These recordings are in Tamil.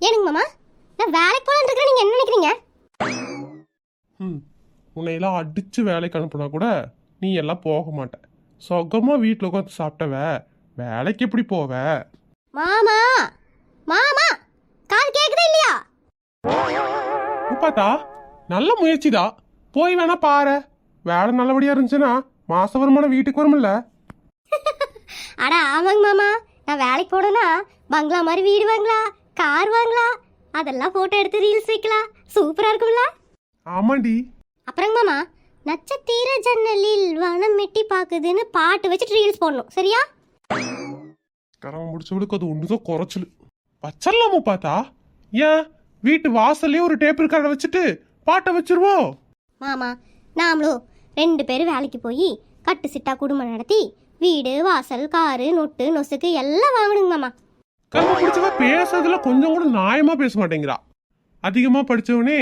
ஏனுங்க மாமா, நான் வேலைக்கு போலான்னு இருக்கிறேன், நீங்க என்ன நினைக்கிறீங்க? உன்னையெல்லாம் அடிச்சு வேலைக்கு அனுப்புனா கூட நீ எல்லாம் போக மாட்ட. சொகமா வீட்டில் உட்காந்து சாப்பிட்டவ வேலைக்கு எப்படி போவ? மாமா மாமா, காது கேக்குதா இல்லையா? பார்த்தா நல்ல முயற்சிதா. போய் வேணா பாரு. வேலை நல்லபடியா இருந்துச்சுன்னா மாச வருமானம் வீட்டுக்கு வரும்ல. அட ஆமாங்க மாமா, நான் வேலைக்கு போனேன்னா பங்களா மாதிரி வீடு வாங்கலாம், கார் வாங்கலாம், அதெல்லாம் போட்டோ எடுத்து ரீல்ஸ் வைக்கலாம். சூப்பரா இருக்கும்ல? ஆமாண்டி. அப்புறம் மாமா, நட்சத்திர ஜன்னலில் வனம் எட்டி பாக்குதுன்னு பாட்டு வச்சுட்டு ரீல்ஸ் போடணும், சரியா? கரவம் முடிச்சவளுக்கு அது ஒண்ணுதான் குறைச்சல். வச்சிடலாமோ பார்த்தா? ஏன் வீட்டு வாசல்லே ஒரு டேப் ரெக்கார்டை வச்சுட்டு பாட்டை வச்சிருவோம். மாமா, நாமளும் 2 பேரும் வேலைக்கு போய் கட்டு சிட்டா குடும்பம் நடத்தி வீடு வாசல் காரு நொட்டு நொசுக்கு எல்லாம் வாங்கணுங்க மாமா. கரும பிடிச்சவ பேசுறதுல கொஞ்சம் கூட நியாயமா பேச மாட்டேங்கிறா. அதிகமா படிச்சவனே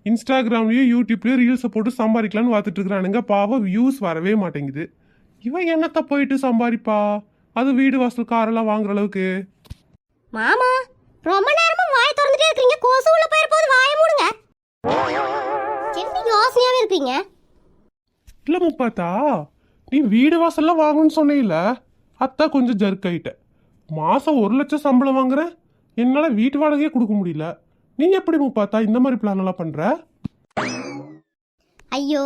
இன்ஸ்டாகிராம்லயும் யூடியூப்லயும் ரீல்ஸை போட்டு சம்பாதிக்கலான்னு பார்த்துட்டு இருக்கிறானுங்க. பாவம் வியூஸ் வரவே மாட்டேங்குது. இவன் என்னத்த போயிட்டு சம்பாதிப்பா? அது வீடு வாசல் காரெல்லாம் வாங்குற அளவுக்கு. மாமா, ரொம்ப நேரமா வாய் திறந்துட்டே இருக்கீங்க. கொசு உள்ள போயிர போது வாயை மூடுங்க. என்ன யோசனையாவே இருக்கீங்க? இல்ல முப்பாத்தா, நீ வீடு வாசல்லாம் வாங்கணும்னு சொன்னீல, அத்தா கொஞ்சம் ஜர்க் ஆயிட்ட. மாசம் 1 லட்சம் சம்பளம் வாங்குற, என்னால வீட்டு வாடகையே கொடுக்க முடியல. நீ எப்படி முப்பாத்தா இந்த மாதிரி பிளான் எல்லாம் பண்ற? ஐயோ,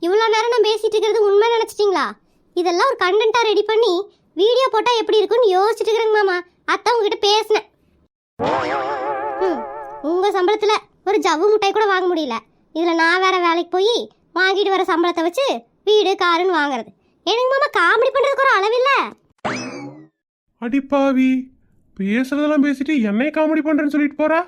இவ்வளோ நேரம் நான் பேசிட்டு இருக்கிறது உண்மை நினைச்சிட்டீங்களா? இதெல்லாம் ஒரு கண்டென்ட்டா ரெடி பண்ணி வீடியோ போட்டா எப்படி இருக்கும்னு யோசிச்சுட்டு இருக்கிறேங்க மாமா. அத்தான் உங்ககிட்ட பேசினேன். உங்க சம்பளத்துல ஒரு ஜவ்வு முட்டாய் கூட வாங்க முடியல. இதுல நான் வேற வேலைக்கு போய் வாங்கிட்டு வர சம்பளத்தை வச்சு வீடு காருன்னு வாங்குறது. எனக்கு மாமா காமெடி பண்றதுக்கு ஒரு அளவில்ல. அடிப்பாவி, பேசுறதெல்லாம் பேசிட்டு என்னைய காமெடி பண்றேன்னு சொல்லிட்டு போறா.